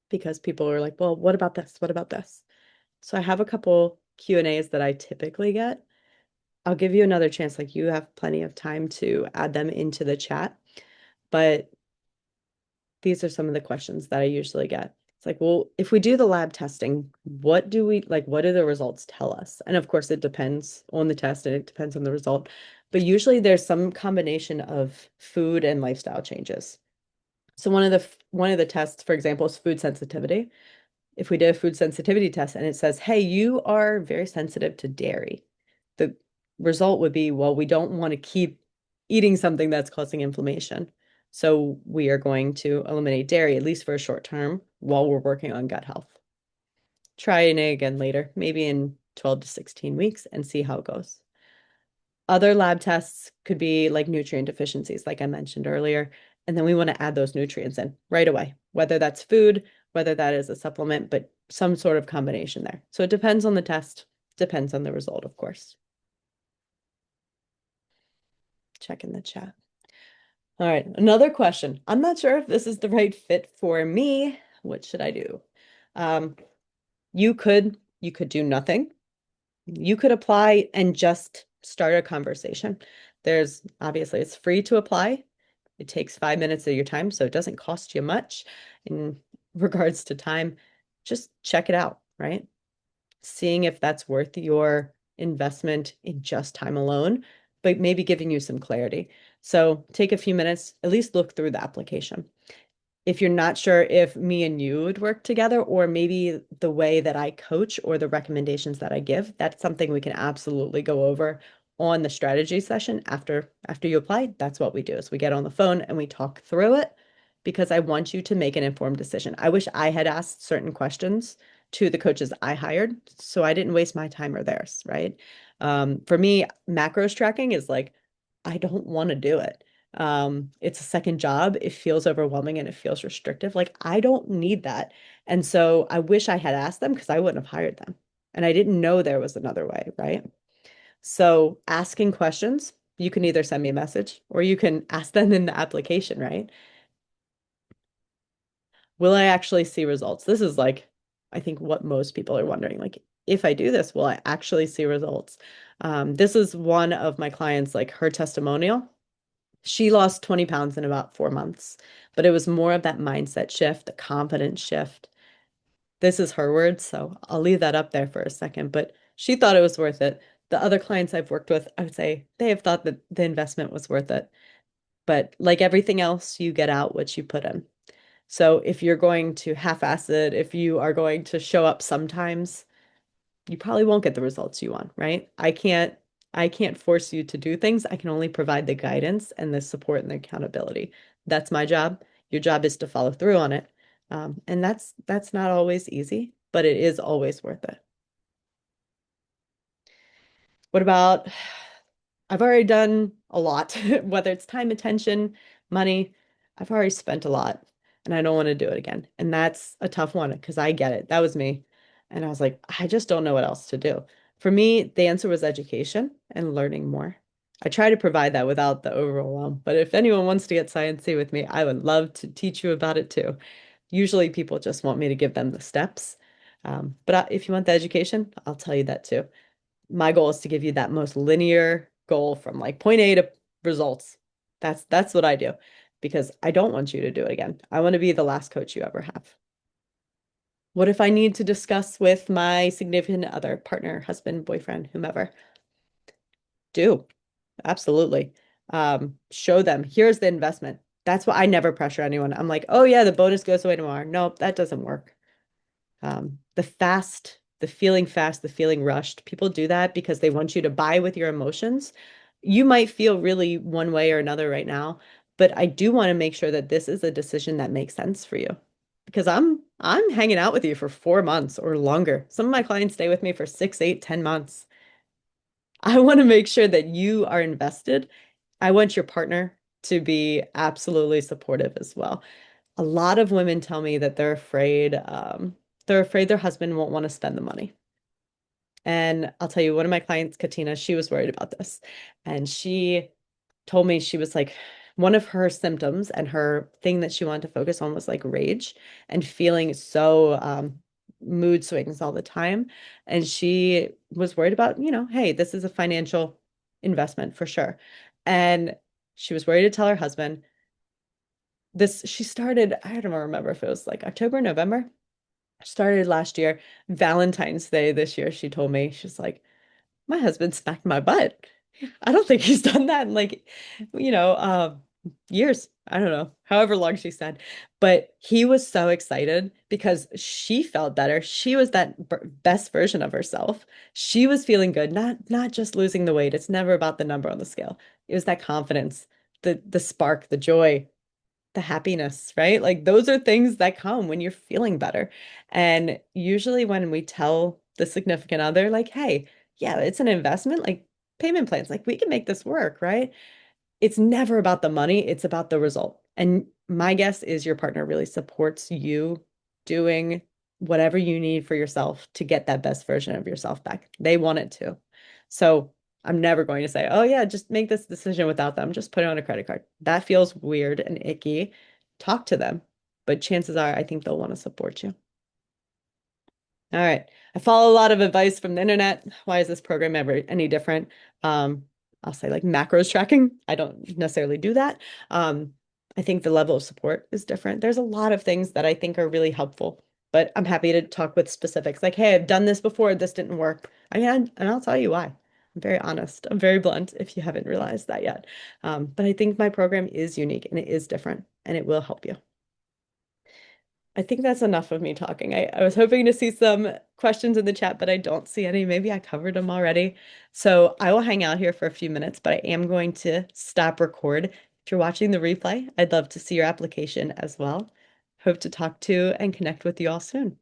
because people are like, well, what about this? What about this? So I have a couple Q&As that I typically get. I'll give you another chance, like you have plenty of time to add them into the chat, but these are some of the questions that I usually get. It's like, well, if we do the lab testing, what do the results tell us? And of course, it depends on the test and it depends on the result. But usually there's some combination of food and lifestyle changes. So one of the tests, for example, is food sensitivity. If we did a food sensitivity test and it says, hey, you are very sensitive to dairy, the result would be, well, we don't want to keep eating something that's causing inflammation. So we are going to eliminate dairy, at least for a short term, while we're working on gut health. Try it again later, maybe in 12 to 16 weeks, and see how it goes. Other lab tests could be like nutrient deficiencies, like I mentioned earlier. And then we want to add those nutrients in right away, whether that's food, whether that is a supplement, but some sort of combination there. So it depends on the test, depends on the result, of course. Check in the chat. All right, another question. I'm not sure if this is the right fit for me. What should I do? Um, you could do nothing. You could apply and just start a conversation. There's obviously it's free to apply. It takes 5 minutes of your time, so it doesn't cost you much in regards to time. Just check it out, right? Seeing if that's worth your investment in just time alone, but maybe giving you some clarity. So take a few minutes, at least look through the application. If you're not sure if me and you would work together, or maybe the way that I coach or the recommendations that I give, that's something we can absolutely go over on the strategy session after you apply. That's what we do is we get on the phone and we talk through it because I want you to make an informed decision. I wish I had asked certain questions to the coaches I hired so I didn't waste my time or theirs, right? For me, macros tracking is like, I don't want to do it. It's a second job. It feels overwhelming and it feels restrictive. Like I don't need that. And so I wish I had asked them because I wouldn't have hired them. And I didn't know there was another way, right? So asking questions, you can either send me a message or you can ask them in the application, right? Will I actually see results? This is like, I think what most people are wondering, like, if I do this, will I actually see results? This is one of my clients, like her testimonial. She lost 20 pounds in about 4 months, but it was more of that mindset shift, the confidence shift. This is her words, so I'll leave that up there for a second, but she thought it was worth it. The other clients I've worked with, I would say they have thought that the investment was worth it. But like everything else, you get out what you put in. So if you're going to half-ass it, if you are going to show up sometimes, you probably won't get the results you want, right? I can't force you to do things. I can only provide the guidance and the support and the accountability. That's my job. Your job is to follow through on it. And that's not always easy, but it is always worth it. What about I've already done a lot, whether it's time, attention, money. I've already spent a lot and I don't want to do it again. And that's a tough one because I get it. That was me. And I was like, I just don't know what else to do. For me, the answer was education and learning more. I try to provide that without the overwhelm. But if anyone wants to get sciencey with me, I would love to teach you about it too. Usually people just want me to give them the steps. But if you want the education, I'll tell you that too. My goal is to give you that most linear goal from like point A to results. That's what I do because I don't want you to do it again. I want to be the last coach you ever have. What if I need to discuss with my significant other, partner, husband, boyfriend, whomever? Do. Absolutely. Show them, here's the investment. That's why I never pressure anyone. I'm like, oh yeah, the bonus goes away tomorrow. Nope, that doesn't work. The feeling fast, the feeling rushed. People do that because they want you to buy with your emotions. You might feel really one way or another right now, but I do want to make sure that this is a decision that makes sense for you. Because I'm hanging out with you for 4 months or longer. Some of my clients stay with me for 6, 8, 10 months. I want to make sure that you are invested. I want your partner to be absolutely supportive as well. A lot of women tell me that they're afraid their husband won't want to spend the money. And I'll tell you, one of my clients, Katina, she was worried about this. And she told me she was like, one of her symptoms and her thing that she wanted to focus on was like rage and feeling so mood swings all the time. And she was worried about, hey, this is a financial investment for sure. And she was worried to tell her husband. She started, I don't remember if it was like October, November. Started last year, Valentine's Day this year, she told me, she's like, my husband smacked my butt. I don't think he's done that in like, you know, years. I don't know, however long she said. But he was so excited because she felt better. She was that best version of herself. She was feeling good, not just losing the weight. It's never about the number on the scale. It was that confidence, the spark, the joy, the happiness, right? Like those are things that come when you're feeling better. And usually when we tell the significant other, like, hey, yeah, it's an investment, like payment plans, like we can make this work, right? It's never about the money, it's about the result. And my guess is your partner really supports you doing whatever you need for yourself to get that best version of yourself back. They want it to. So I'm never going to say, oh, yeah, just make this decision without them. Just put it on a credit card. That feels weird and icky. Talk to them. But chances are, I think they'll want to support you. All right. I follow a lot of advice from the internet. Why is this program ever any different? Um, I'll say like macros tracking. I don't necessarily do that. I think the level of support is different. There's a lot of things that I think are really helpful, but I'm happy to talk with specifics. Like, hey, I've done this before. This didn't work. And I'll tell you why. I'm very honest. I'm very blunt if you haven't realized that yet. But I think my program is unique and it is different and it will help you. I think that's enough of me talking. I was hoping to see some questions in the chat, but I don't see any. Maybe I covered them already. So I will hang out here for a few minutes, but I am going to stop record. If you're watching the replay, I'd love to see your application as well. Hope to talk to and connect with you all soon.